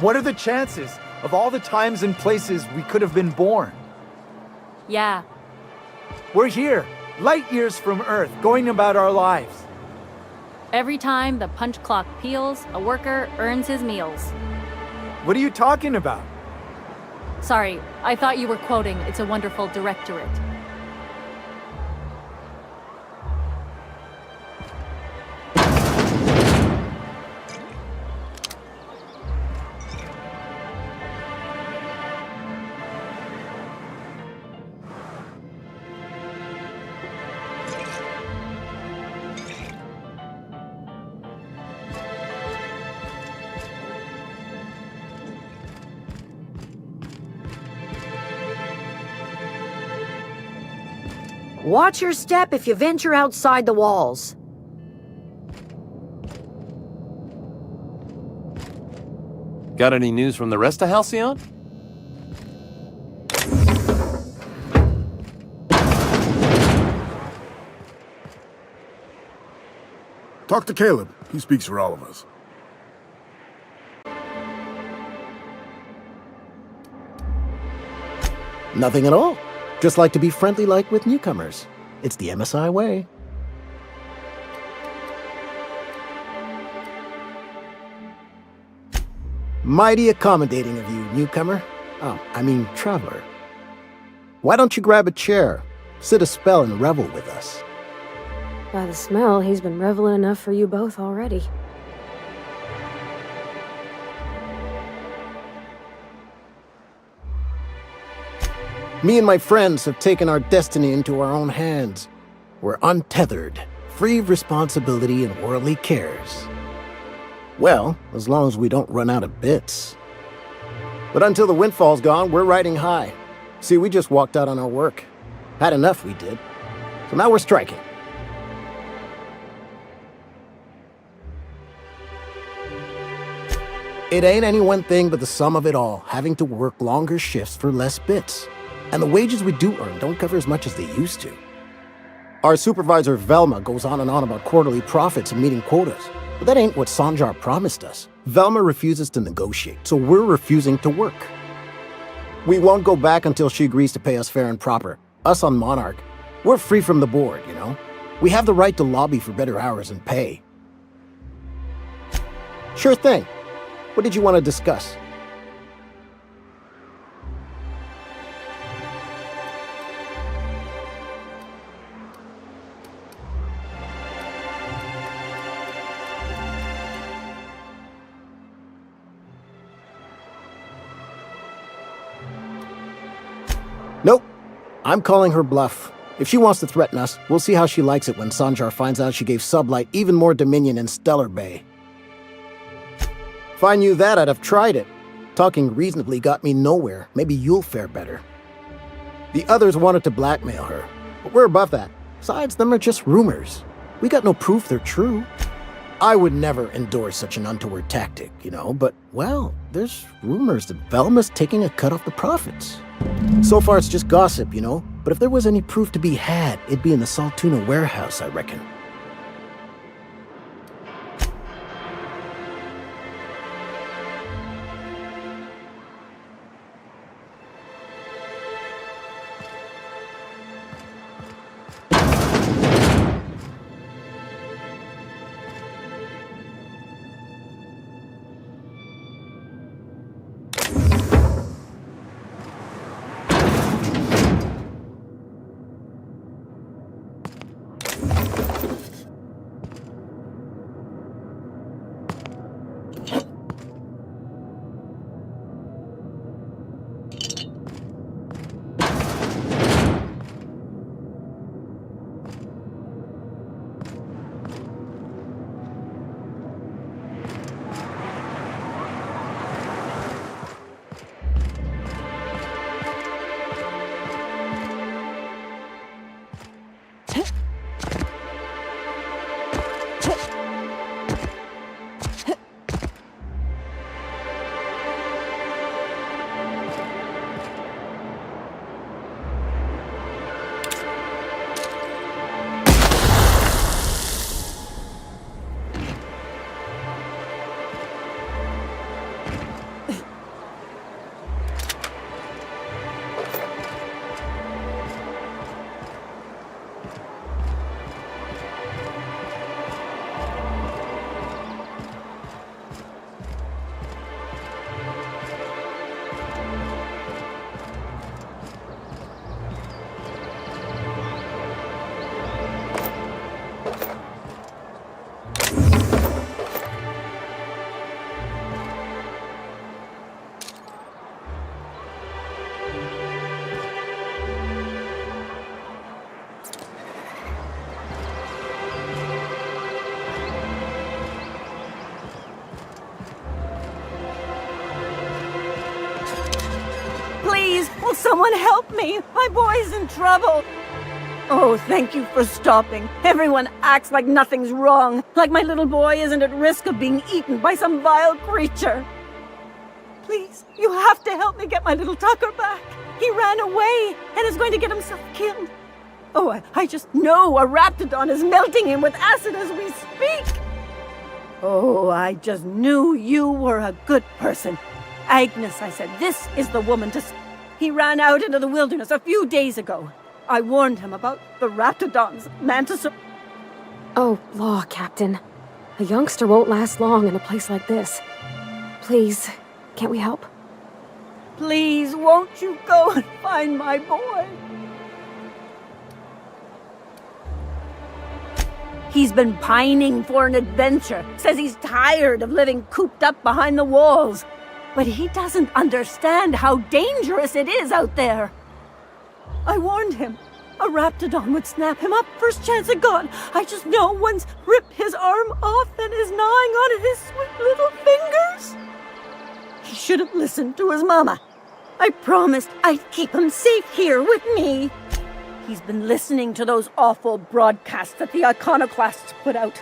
What are the chances of all the times and places we could have been born? Yeah. We're here, light years from Earth, going about our lives. Every time the punch clock peals, a worker earns his meals. What are you talking about? Sorry, I thought you were quoting It's a Wonderful Directorate. Watch your step if you venture outside the walls. Got any news from the rest of Halcyon? Talk to Caleb. He speaks for all of us. Nothing at all. Just like to be friendly like with newcomers. It's the MSI way. Mighty accommodating of you, newcomer. Oh, I mean traveler. Why don't you grab a chair, sit a spell and revel with us? By the smell, he's been reveling enough for you both already. Me and my friends have taken our destiny into our own hands. We're untethered, free of responsibility and worldly cares. Well, as long as we don't run out of bits. But until the windfall's gone, we're riding high. See, we just walked out on our work. Had enough, we did. So now we're striking. It ain't any one thing but the sum of it all, having to work longer shifts for less bits. And the wages we do earn don't cover as much as they used to. Our supervisor Velma goes on and on about quarterly profits and meeting quotas. But that ain't what Sanjar promised us. Velma refuses to negotiate, so we're refusing to work. We won't go back until she agrees to pay us fair and proper. Us on Monarch, we're free from the board, you know? We have the right to lobby for better hours and pay. Sure thing. What did you want to discuss? Nope. I'm calling her bluff. If she wants to threaten us, we'll see how she likes it when Sanjar finds out she gave Sublight even more dominion in Stellar Bay. If I knew that, I'd have tried it. Talking reasonably got me nowhere. Maybe you'll fare better. The others wanted to blackmail her, but we're above that. Besides, them are just rumors. We got no proof they're true. I would never endorse such an untoward tactic, you know, but, well, there's rumors that Velma's taking a cut off the profits. So far it's just gossip, you know, but if there was any proof to be had, it'd be in the Saltuna warehouse, I reckon. Will someone help me? My boy's in trouble. Oh, thank you for stopping. Everyone acts like nothing's wrong, like my little boy isn't at risk of being eaten by some vile creature. Please, you have to help me get my little Tucker back. He ran away and is going to get himself killed. Oh, I just know a Raptidon is melting him with acid as we speak. Oh, I just knew you were a good person. Agnes, I said, this is the woman to... He ran out into the wilderness a few days ago. I warned him about the Raptidons, Mantis... Oh, law, Captain. A youngster won't last long in a place like this. Please, can't we help? Please, won't you go and find my boy? He's been pining for an adventure. Says he's tired of living cooped up behind the walls. But he doesn't understand how dangerous it is out there. I warned him. A Raptidon would snap him up first chance it got. I just know one's ripped his arm off and is gnawing on his sweet little fingers. He should have listened to his mama. I promised I'd keep him safe here with me. He's been listening to those awful broadcasts that the iconoclasts put out.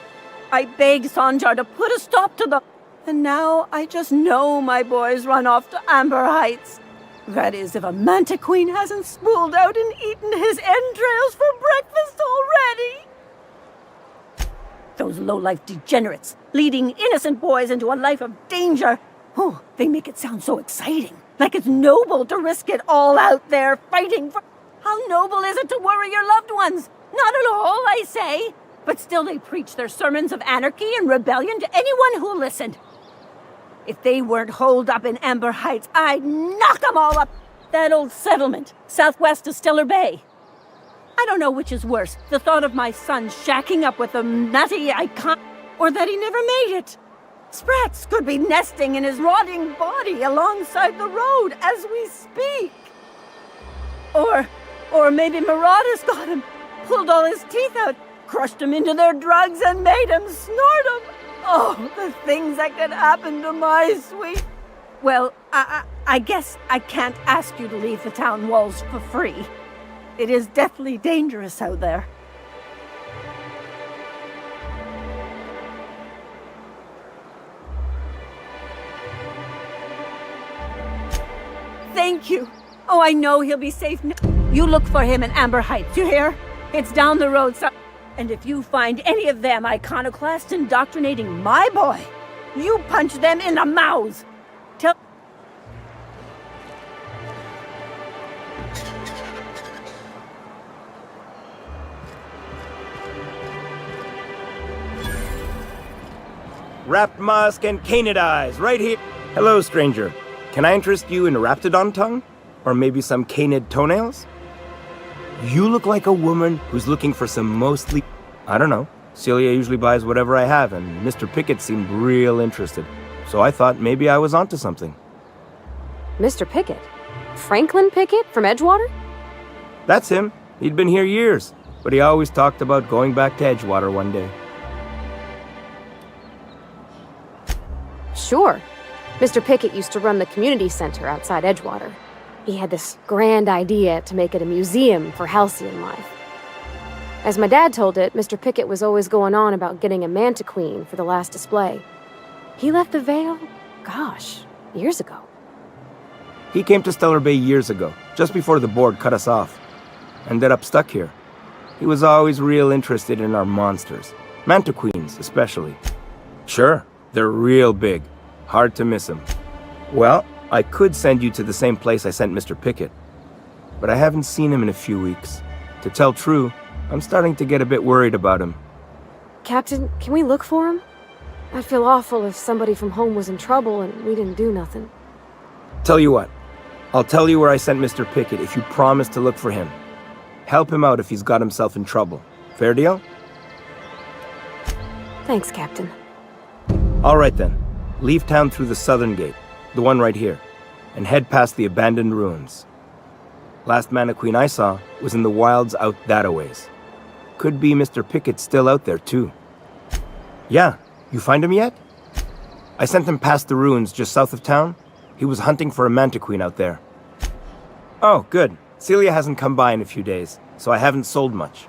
I begged Sanjar to put a stop to them. And now I just know my boy's run off to Amber Heights. That is, if a Mantiqueen hasn't spooled out and eaten his entrails for breakfast already. Those low-life degenerates, leading innocent boys into a life of danger. Oh, they make it sound so exciting. Like it's noble to risk it all out there fighting for... How noble is it to worry your loved ones? Not at all, I say. But still they preach their sermons of anarchy and rebellion to anyone who listened. If they weren't holed up in Amber Heights, I'd knock them all up. That old settlement, southwest of Stellar Bay. I don't know which is worse, the thought of my son shacking up with a nutty icon, or that he never made it. Sprats could be nesting in his rotting body alongside the road as we speak. Or maybe Marauders got him, pulled all his teeth out, crushed him into their drugs and made him snort them. Oh, the things that could happen to my sweet... Well, I guess I can't ask you to leave the town walls for free. It is deathly dangerous out there. Thank you. Oh, I know he'll be safe now. You look for him in Amber Heights, you hear? It's down the road, so... And if you find any of them iconoclasts indoctrinating my boy, you punch them in the mouths. Tell... Wrapped musk and canid eyes, right here. Hello, stranger. Can I interest you in Raptidon tongue? Or maybe some canid toenails? You look like a woman who's looking for some mostly... I don't know. Celia usually buys whatever I have, and Mr. Pickett seemed real interested. So I thought maybe I was onto something. Mr. Pickett? Franklin Pickett from Edgewater? That's him. He'd been here years, but he always talked about going back to Edgewater one day. Sure. Mr. Pickett used to run the community center outside Edgewater. He had this grand idea to make it a museum for halcyon life. As my dad told it, Mr. Pickett was always going on about getting a Mantiqueen for the last display. He left the Vale, gosh, years ago. He came to Stellar Bay years ago, just before the board cut us off. Ended up stuck here. He was always real interested in our monsters. Mantiqueens, especially. Sure, they're real big. Hard to miss them. Well, I could send you to the same place I sent Mr. Pickett. But I haven't seen him in a few weeks. To tell true, I'm starting to get a bit worried about him. Captain, can we look for him? I'd feel awful if somebody from home was in trouble and we didn't do nothing. Tell you what, I'll tell you where I sent Mr. Pickett if you promise to look for him. Help him out if he's got himself in trouble. Fair deal? Thanks, Captain. All right then. Leave town through the southern gate, the one right here, and head past the abandoned ruins. Last Mantiqueen I saw was in the wilds out that-a-ways. Could be Mr. Pickett still out there, too. Yeah, you find him yet? I sent him past the ruins just south of town. He was hunting for a Mantiqueen out there. Oh, good. Celia hasn't come by in a few days, so I haven't sold much.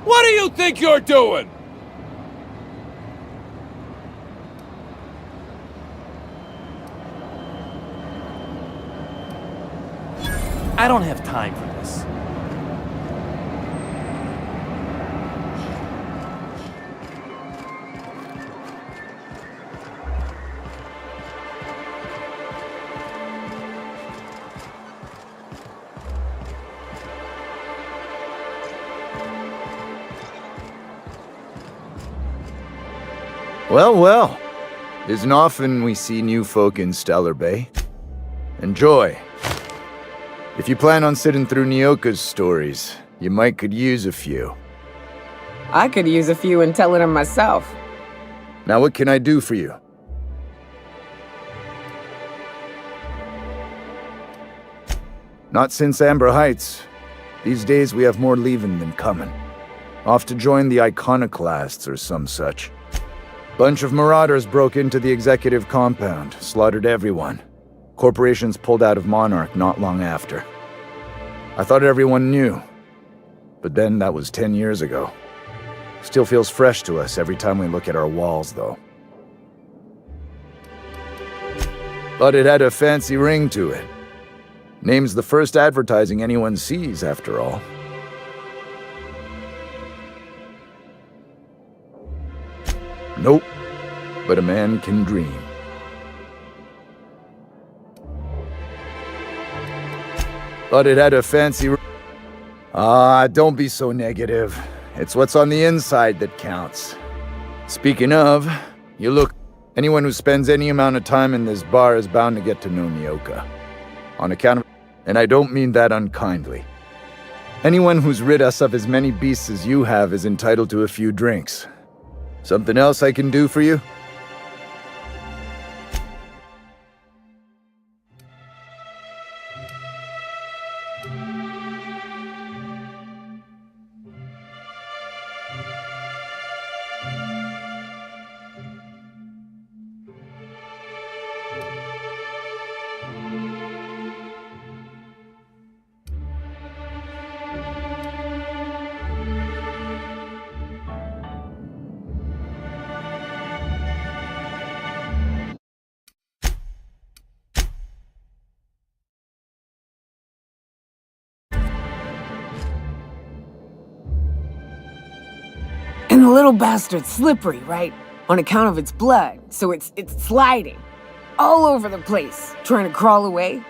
What do you think you're doing? I don't have time for this. Well, well. Isn't often we see new folk in Stellar Bay. Enjoy. If you plan on sitting through Nyoka's stories, you might could use a few. I could use a few and telling them myself. Now what can I do for you? Not since Amber Heights. These days we have more leaving than coming. Off to join the Iconoclasts or some such. Bunch of marauders broke into the executive compound, slaughtered everyone. Corporations pulled out of Monarch not long after. I thought everyone knew. But then that was 10 years ago. Still feels fresh to us every time we look at our walls, though. But it had a fancy ring to it. Name's the first advertising anyone sees, after all. Nope. But a man can dream. But it had a fancy... don't be so negative. It's what's on the inside that counts. Speaking of, you look... Anyone who spends any amount of time in this bar is bound to get to know Nyoka. On account of... And I don't mean that unkindly. Anyone who's rid us of as many beasts as you have is entitled to a few drinks. Something else I can do for you? And the little bastard's slippery, right? On account of its blood, so it's sliding. All over the place, trying to crawl away.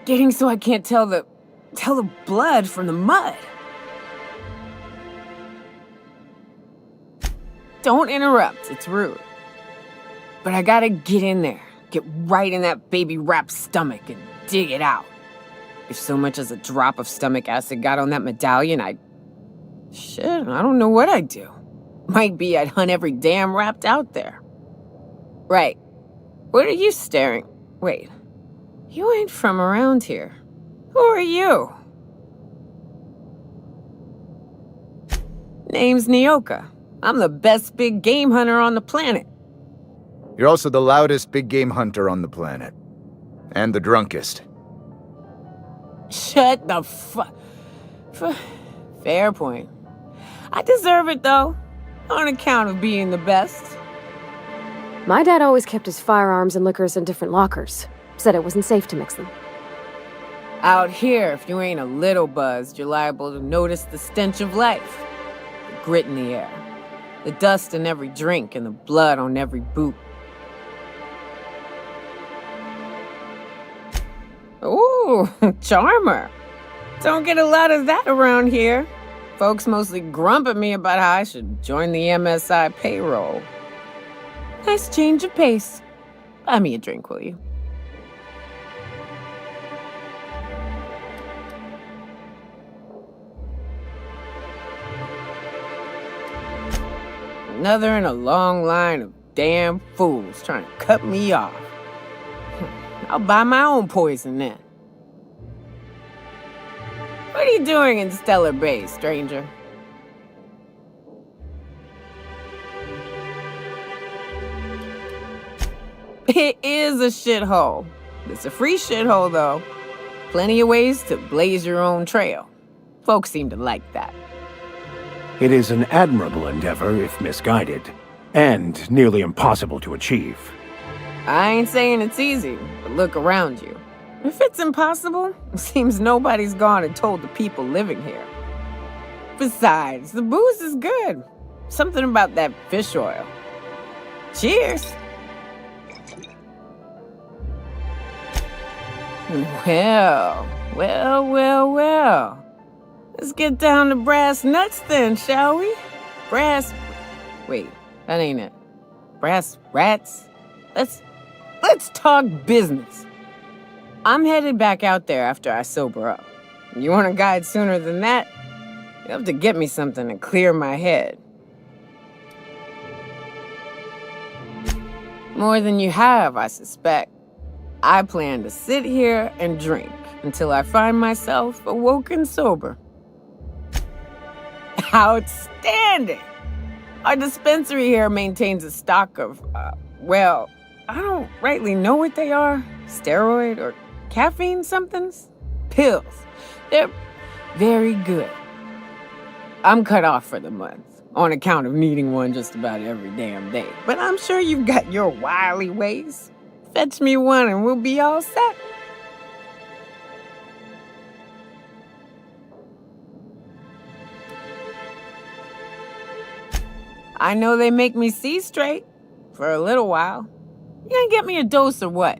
Getting so I can't tell the blood from the mud. Don't interrupt, it's rude. But I gotta get in there, get right in that baby rap's stomach and dig it out. If so much as a drop of stomach acid got on that medallion, shit, I don't know what I'd do. Might be I'd hunt every damn rapt out there. Right. What are you staring? Wait. You ain't from around here. Who are you? Name's Nyoka. I'm the best big game hunter on the planet. You're also the loudest big game hunter on the planet. And the drunkest. Shut the Fair point. I deserve it, though. On account of being the best. My dad always kept his firearms and liquors in different lockers. Said it wasn't safe to mix them. Out here, if you ain't a little buzzed, you're liable to notice the stench of life. The grit in the air. The dust in every drink and the blood on every boot. Ooh, charmer. Don't get a lot of that around here. Folks mostly grump at me about how I should join the MSI payroll. Nice change of pace. Buy me a drink, will you? Another in a long line of damn fools trying to cut me off. I'll buy my own poison then. What are you doing in Stellar Bay, stranger? It is a shithole. It's a free shithole, though. Plenty of ways to blaze your own trail. Folks seem to like that. It is an admirable endeavor if misguided, and nearly impossible to achieve. I ain't saying it's easy, but look around you. If it's impossible, it seems nobody's gone and told the people living here. Besides, the booze is good. Something about that fish oil. Cheers! Well. Let's get down to brass nuts then, shall we? Wait, that ain't it. Brass rats? Let's talk business. I'm headed back out there after I sober up. You want a guide sooner than that? You have to get me something to clear my head. More than you have, I suspect. I plan to sit here and drink until I find myself awoken sober. Outstanding! Our dispensary here maintains a stock of, I don't rightly know what they are. Steroid or caffeine somethings? Pills. They're very good. I'm cut off for the month, on account of needing one just about every damn day. But I'm sure you've got your wily ways. Fetch me one and we'll be all set. I know they make me see straight. For a little while. You gonna get me a dose or what?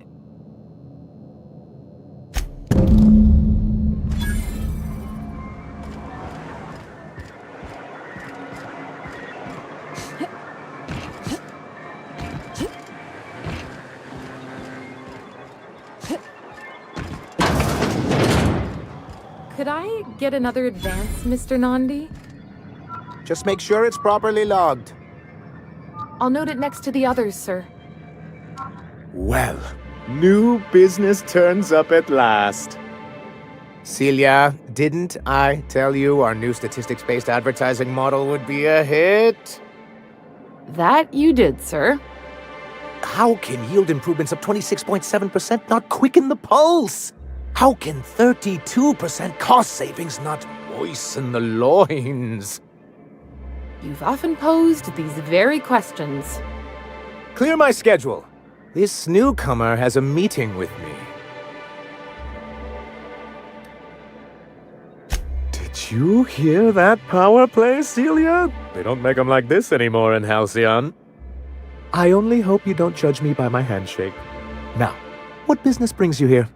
Could I get another advance, Mr. Nandi? Just make sure it's properly logged. I'll note it next to the others, sir. Well, new business turns up at last. Celia, didn't I tell you our new statistics-based advertising model would be a hit? That you did, sir. How can yield improvements of 26.7% not quicken the pulse? How can 32% cost savings not moisten the loins? You've often posed these very questions. Clear my schedule. This newcomer has a meeting with me. Did you hear that power play, Celia? They don't make them like this anymore in Halcyon. I only hope you don't judge me by my handshake. Now, what business brings you here?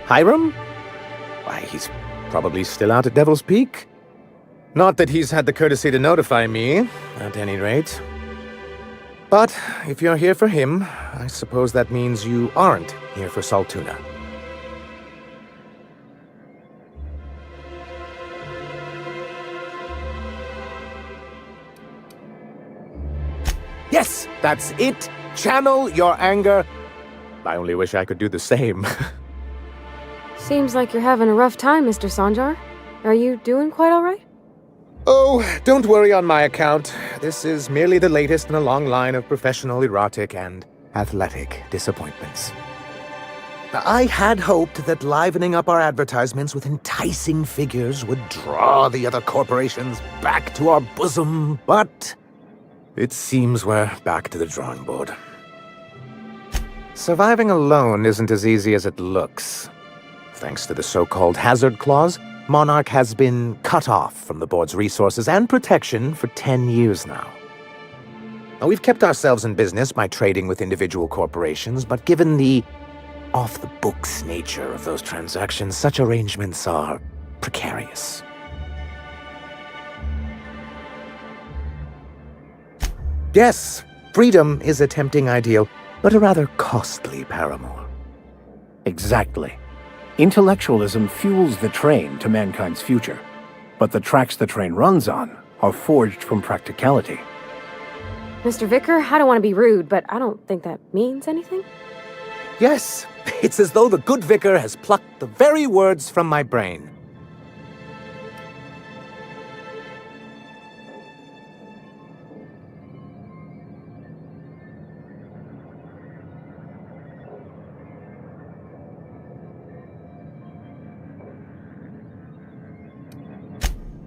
Hiram? Why, he's probably still out at Devil's Peak. Not that he's had the courtesy to notify me, at any rate. But if you're here for him, I suppose that means you aren't here for Saltuna. Yes, that's it. Channel your anger. I only wish I could do the same. Seems like you're having a rough time, Mr. Sanjar. Are you doing quite all right? Oh, don't worry on my account. This is merely the latest in a long line of professional erotic and athletic disappointments. I had hoped that livening up our advertisements with enticing figures would draw the other corporations back to our bosom, but it seems we're back to the drawing board. Surviving alone isn't as easy as it looks. Thanks to the so-called hazard clause, Monarch has been cut off from the board's resources and protection for 10 years now. Now, we've kept ourselves in business by trading with individual corporations, but given the off-the-books nature of those transactions, such arrangements are precarious. Yes, freedom is a tempting ideal, but a rather costly paramour. Exactly. Intellectualism fuels the train to mankind's future, but the tracks the train runs on are forged from practicality. Mr. Vicar, I don't want to be rude, but I don't think that means anything. Yes, it's as though the good vicar has plucked the very words from my brain.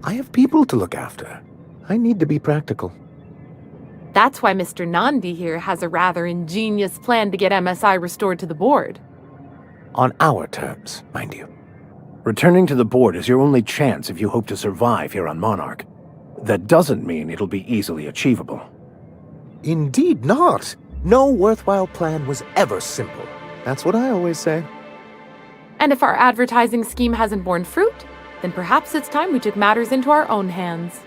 I have people to look after. I need to be practical. That's why Mr. Nandi here has a rather ingenious plan to get MSI restored to the board. On our terms, mind you. Returning to the board is your only chance if you hope to survive here on Monarch. That doesn't mean it'll be easily achievable. Indeed not. No worthwhile plan was ever simple. That's what I always say. And if our advertising scheme hasn't borne fruit, then perhaps it's time we took matters into our own hands.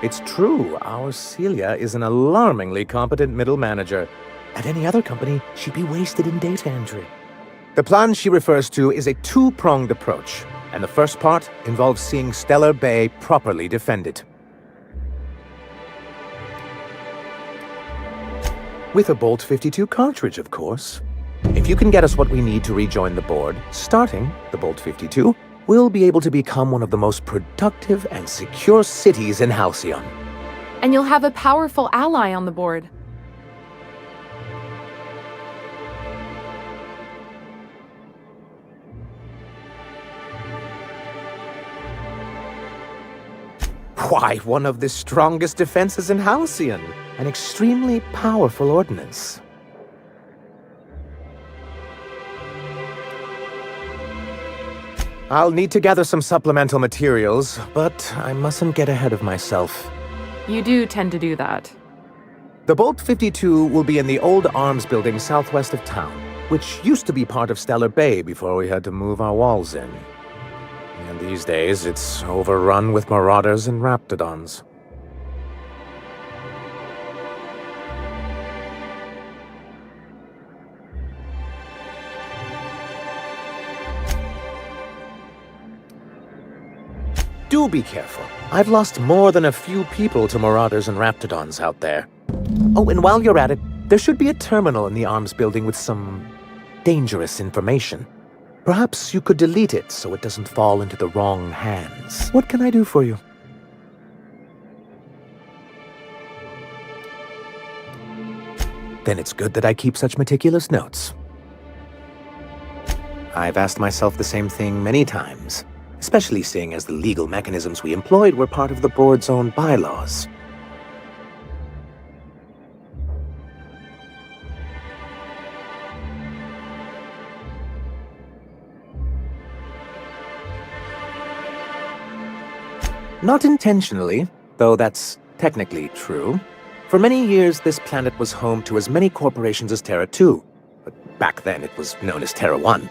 It's true, our Celia is an alarmingly competent middle manager. At any other company, she'd be wasted in data entry. The plan she refers to is a two-pronged approach, and the first part involves seeing Stellar Bay properly defended. With a Bolt 52 cartridge, of course. If you can get us what we need to rejoin the board, starting the Bolt 52, we'll be able to become one of the most productive and secure cities in Halcyon. And you'll have a powerful ally on the board. Why, one of the strongest defenses in Halcyon. An extremely powerful ordnance. I'll need to gather some supplemental materials, but I mustn't get ahead of myself. You do tend to do that. The Bolt 52 will be in the old arms building southwest of town, which used to be part of Stellar Bay before we had to move our walls in. And these days, it's overrun with marauders and raptidons. Do be careful. I've lost more than a few people to marauders and raptidons out there. Oh, and while you're at it, there should be a terminal in the arms building with some dangerous information. Perhaps you could delete it so it doesn't fall into the wrong hands. What can I do for you? Then it's good that I keep such meticulous notes. I've asked myself the same thing many times, especially seeing as the legal mechanisms we employed were part of the board's own bylaws. Not intentionally, though that's technically true. For many years, this planet was home to as many corporations as Terra 2, but back then it was known as Terra 1.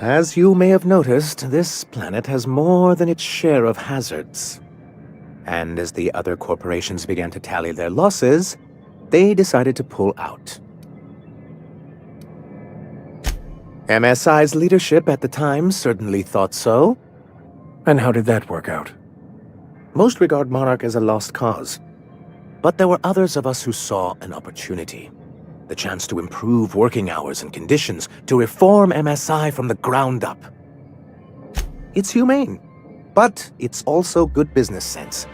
As you may have noticed, this planet has more than its share of hazards. And as the other corporations began to tally their losses, they decided to pull out. MSI's leadership at the time certainly thought so. And how did that work out? Most regard Monarch as a lost cause. But there were others of us who saw an opportunity. The chance to improve working hours and conditions, to reform MSI from the ground up. It's humane, but it's also good business sense.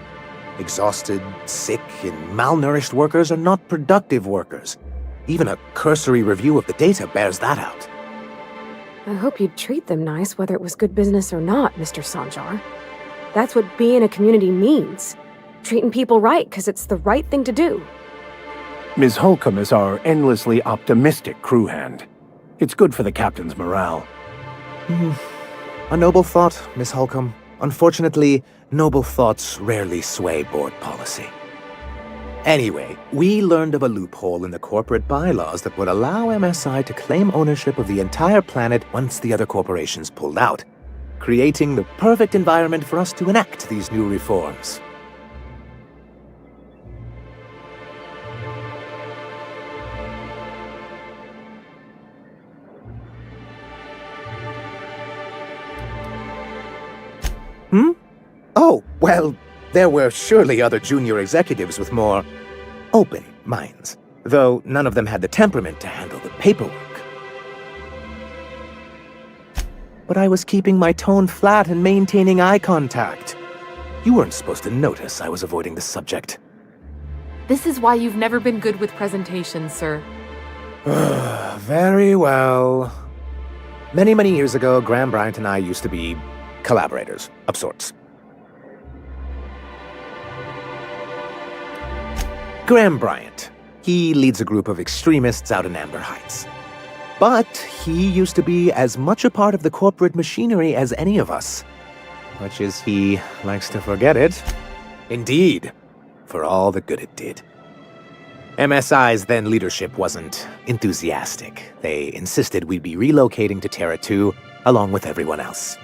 Exhausted, sick, and malnourished workers are not productive workers. Even a cursory review of the data bears that out. I hope you'd treat them nice whether it was good business or not, Mr. Sanjar. That's what being a community means. Treating people right because it's the right thing to do. Ms. Holcomb is our endlessly optimistic crew hand. It's good for the captain's morale. A noble thought, Miss Holcomb. Unfortunately, noble thoughts rarely sway board policy. Anyway, we learned of a loophole in the corporate bylaws that would allow MSI to claim ownership of the entire planet once the other corporations pulled out, creating the perfect environment for us to enact these new reforms. Oh, well, there were surely other junior executives with more open minds, though none of them had the temperament to handle the paperwork. But I was keeping my tone flat and maintaining eye contact. You weren't supposed to notice I was avoiding the subject. This is why you've never been good with presentations, sir. Very well. Many, many years ago, Graham Bryant and I used to be collaborators of sorts. Graham Bryant. He leads a group of extremists out in Amber Heights. But he used to be as much a part of the corporate machinery as any of us. Much as he likes to forget it. Indeed, for all the good it did. MSI's then leadership wasn't enthusiastic. They insisted we'd be relocating to Terra 2, along with everyone else.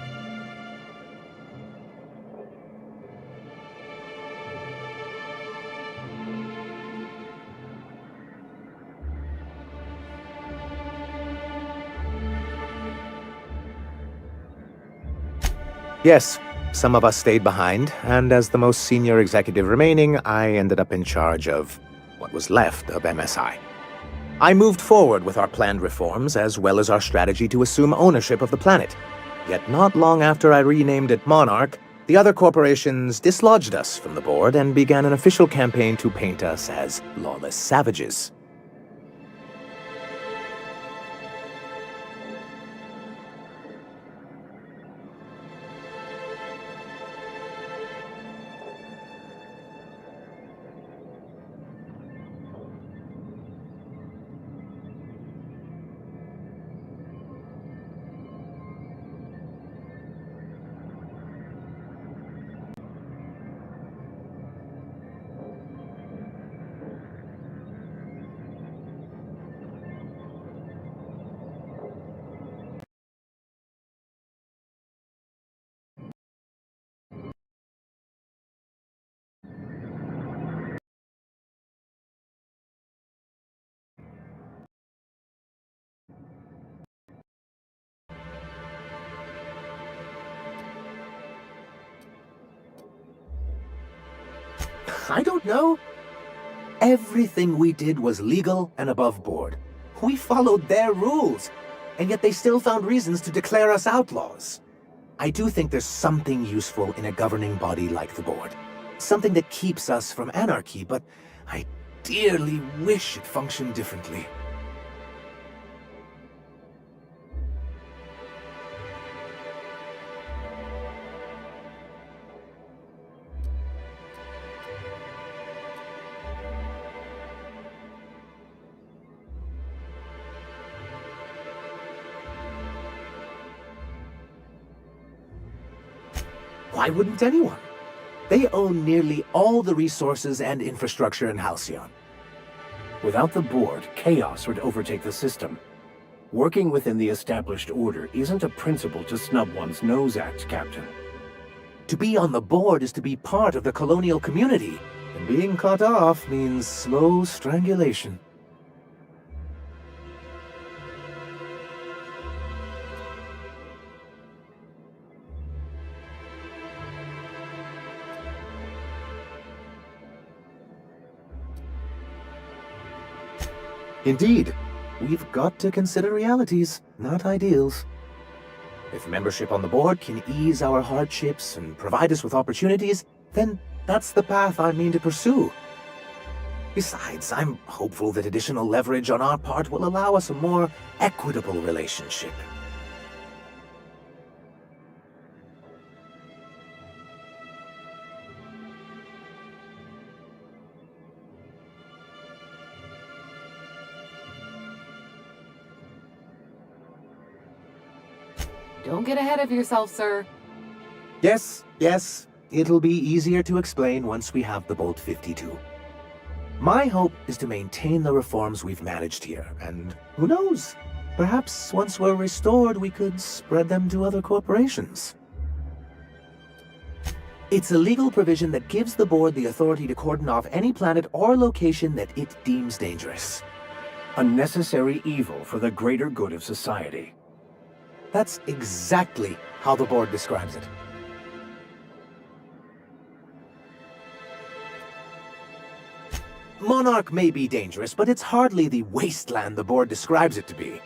Yes, some of us stayed behind, and as the most senior executive remaining, I ended up in charge of what was left of MSI. I moved forward with our planned reforms, as well as our strategy to assume ownership of the planet. Yet not long after I renamed it Monarch, the other corporations dislodged us from the board and began an official campaign to paint us as lawless savages. I don't know. Everything we did was legal and above board. We followed their rules, and yet they still found reasons to declare us outlaws. I do think there's something useful in a governing body like the board. Something that keeps us from anarchy, but I dearly wish it functioned differently. Why wouldn't anyone? They own nearly all the resources and infrastructure in Halcyon. Without the board, chaos would overtake the system. Working within the established order isn't a principle to snub one's nose at, Captain. To be on the board is to be part of the colonial community, and being cut off means slow strangulation. Indeed, we've got to consider realities, not ideals. If membership on the board can ease our hardships and provide us with opportunities, then that's the path I mean to pursue. Besides, I'm hopeful that additional leverage on our part will allow us a more equitable relationship. Don't get ahead of yourself, sir. Yes, it'll be easier to explain once we have the Bolt 52. My hope is to maintain the reforms we've managed here, and who knows? Perhaps once we're restored, we could spread them to other corporations. It's a legal provision that gives the board the authority to cordon off any planet or location that it deems dangerous. A necessary evil for the greater good of society. That's exactly how the board describes it. Monarch may be dangerous, but it's hardly the wasteland the board describes it to be.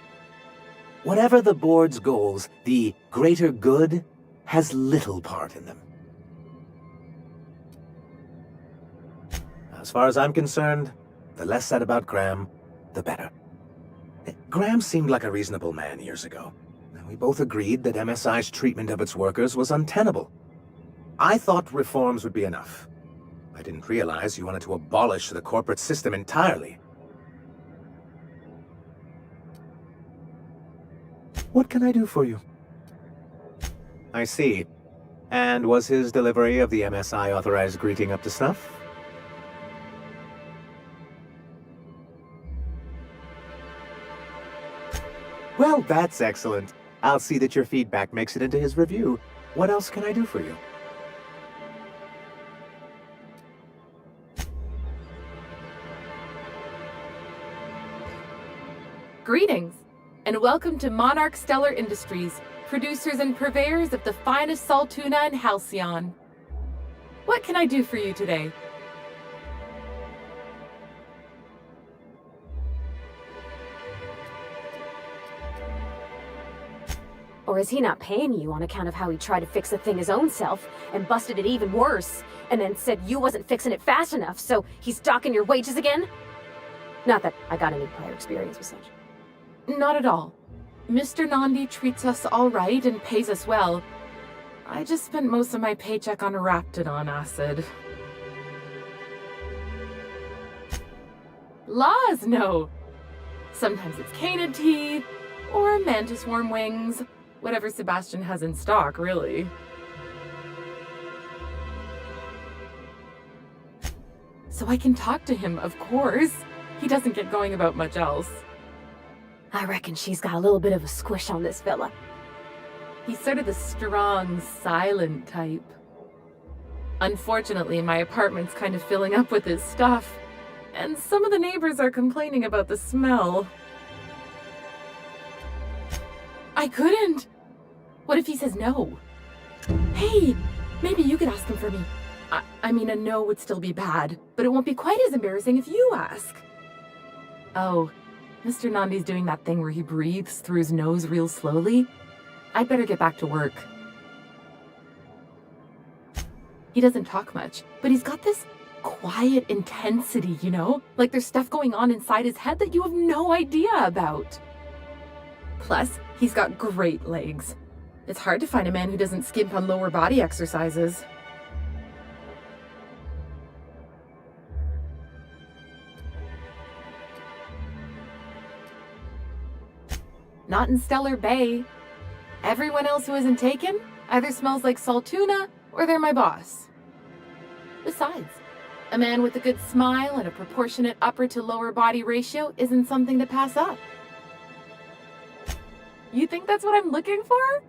Whatever the board's goals, the greater good has little part in them. As far as I'm concerned, the less said about Graham, the better. Graham seemed like a reasonable man years ago. We both agreed that MSI's treatment of its workers was untenable. I thought reforms would be enough. I didn't realize you wanted to abolish the corporate system entirely. What can I do for you? I see. And was his delivery of the MSI authorized greeting up to snuff? Well, that's excellent. I'll see that your feedback makes it into his review. What else can I do for you? Greetings, and welcome to Monarch Stellar Industries, producers and purveyors of the finest salt tuna in Halcyon. What can I do for you today? Or is he not paying you on account of how he tried to fix the thing his own self and busted it even worse, and then said you wasn't fixing it fast enough, so he's docking your wages again? Not that I got any prior experience with such. Not at all. Mr. Nandi treats us all right and pays us well. I just spent most of my paycheck on Raptidon acid. Laws, no. Sometimes it's canid teeth, or mantis worm wings. Whatever Sebastian has in stock, really. So I can talk to him, of course. He doesn't get going about much else. I reckon she's got a little bit of a squish on this fella. He's sort of the strong, silent type. Unfortunately, my apartment's kind of filling up with his stuff, and some of the neighbors are complaining about the smell. I couldn't! What if he says no? Hey, maybe you could ask him for me. I mean, a no would still be bad, but it won't be quite as embarrassing if you ask. Oh, Mr. Nandi's doing that thing where he breathes through his nose real slowly. I'd better get back to work. He doesn't talk much, but he's got this quiet intensity, you know? Like there's stuff going on inside his head that you have no idea about. Plus, he's got great legs. It's hard to find a man who doesn't skimp on lower body exercises. Not in Stellar Bay. Everyone else who isn't taken either smells like salt tuna or they're my boss. Besides, a man with a good smile and a proportionate upper to lower body ratio isn't something to pass up. You think that's what I'm looking for?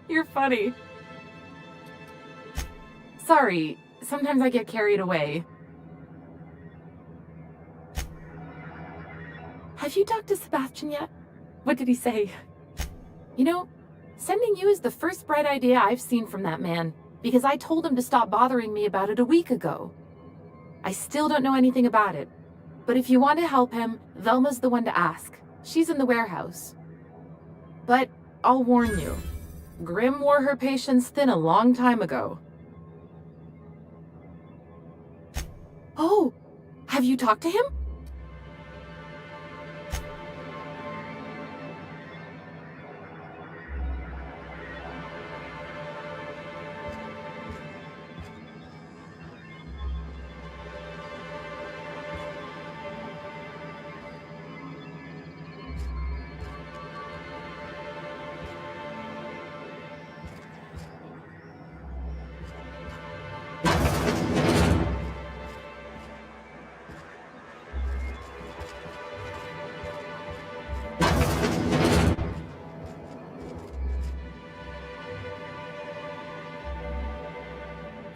You're funny. Sorry, sometimes I get carried away. Have you talked to Sebastian yet? What did he say? You know, sending you is the first bright idea I've seen from that man, because I told him to stop bothering me about it a week ago. I still don't know anything about it, but if you want to help him, Velma's the one to ask. She's in the warehouse. But I'll warn you, Grim wore her patience thin a long time ago. Oh, have you talked to him?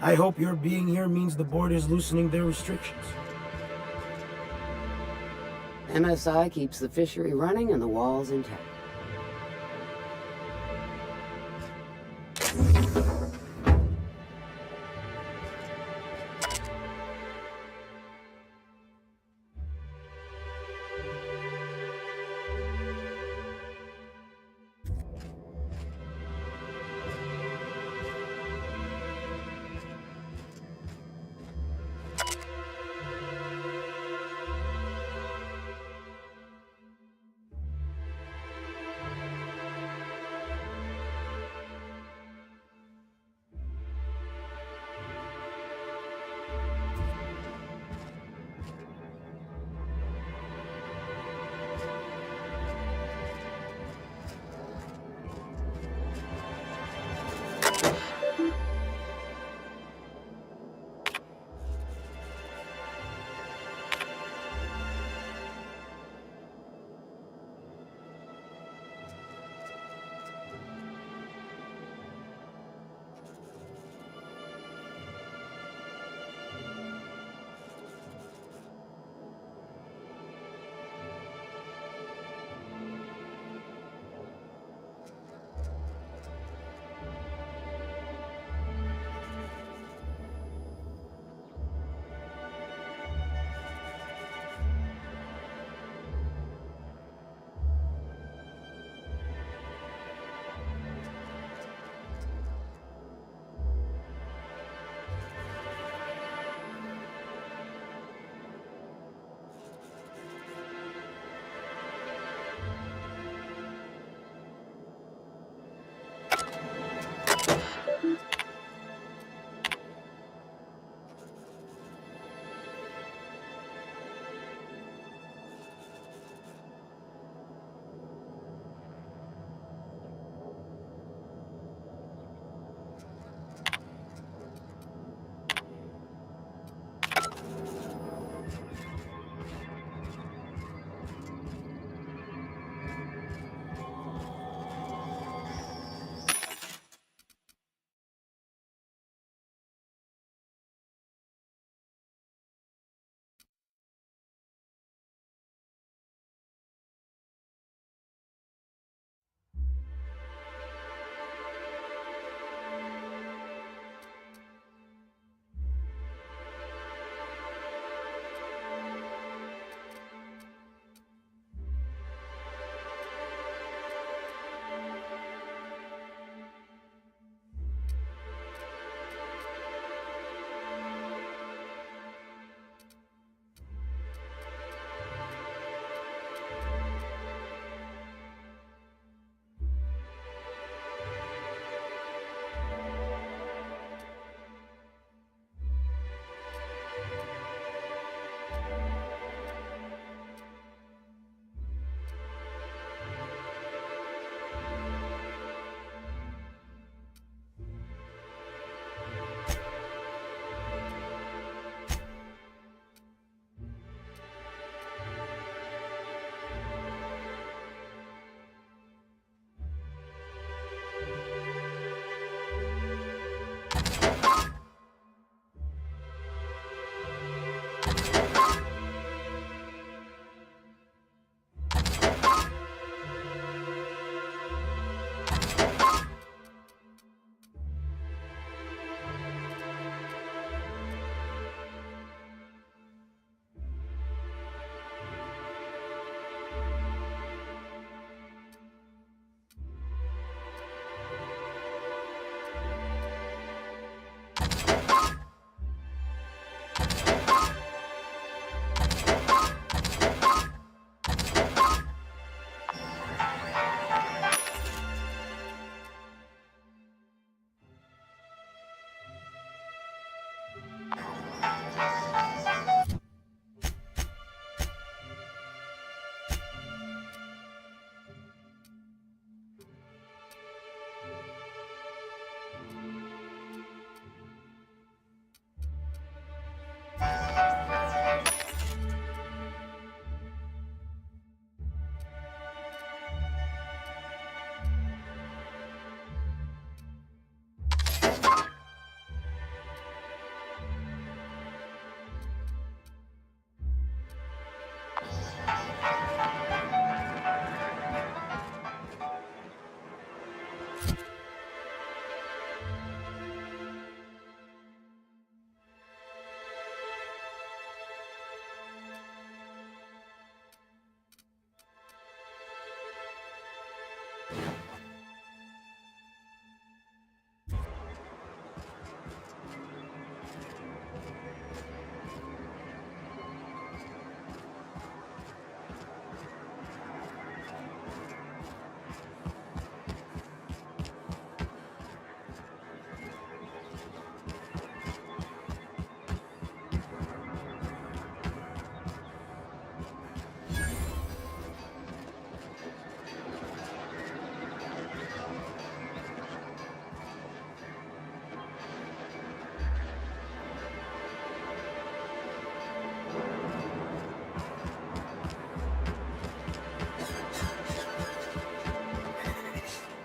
I hope your being here means the board is loosening their restrictions. MSI keeps the fishery running and the walls intact.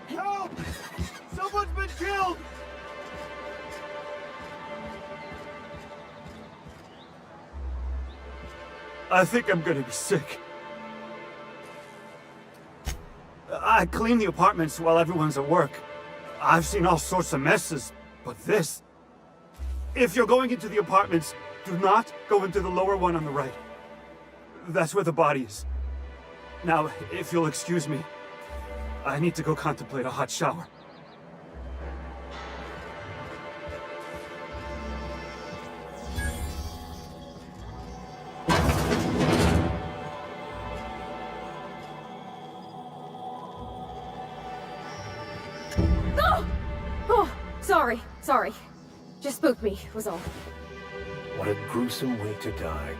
Help! Someone's been killed! I think I'm gonna be sick. I clean the apartments while everyone's at work. I've seen all sorts of messes, but this... If you're going into the apartments, do not go into the lower one on the right. That's where the body is. Now, if you'll excuse me, I need to go contemplate a hot shower. Oh, sorry. Just spooked me, was all. What a gruesome way to die.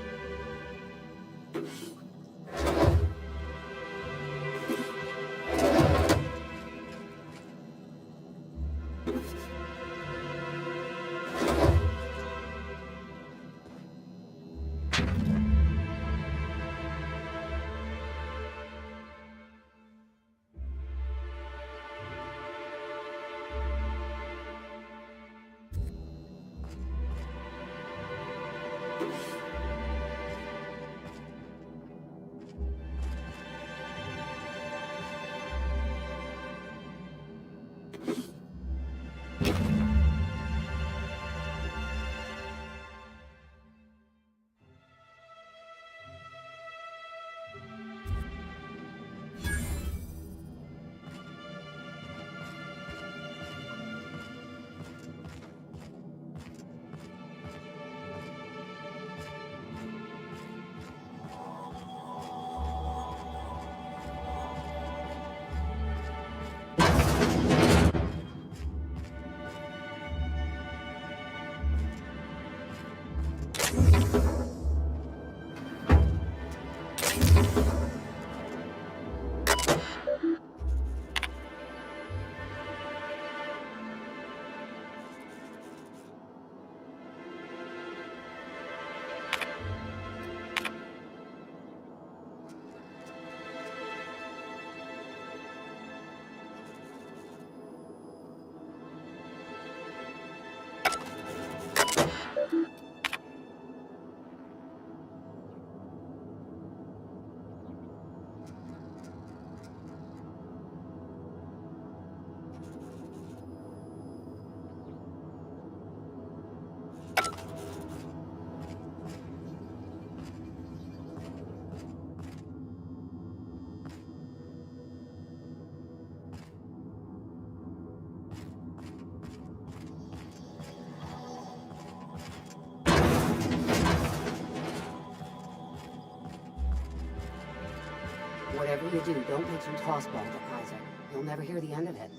Whatever you do, don't mention Tossball to Isaac. You'll never hear the end of it.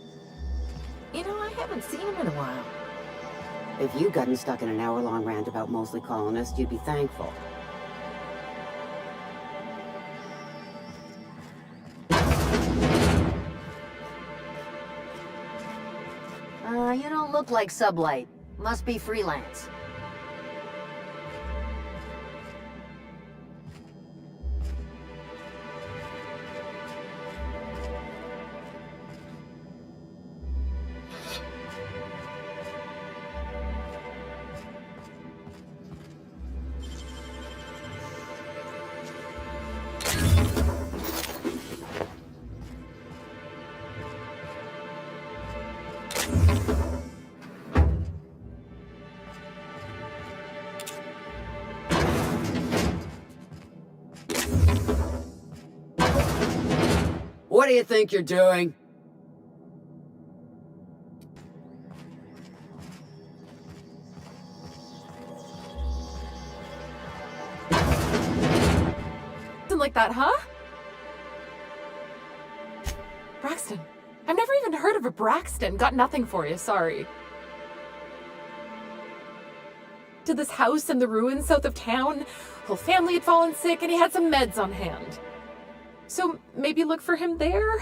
You know, I haven't seen him in a while. If you'd gotten stuck in an hour-long rant about Mosley colonists, you'd be thankful. You don't look like Sublight. Must be freelance. What do you think you're doing? like that, huh? Braxton. I've never even heard of a Braxton. Got nothing for you, sorry. To this house in the ruins south of town. Whole family had fallen sick and he had some meds on hand. So maybe look for him there?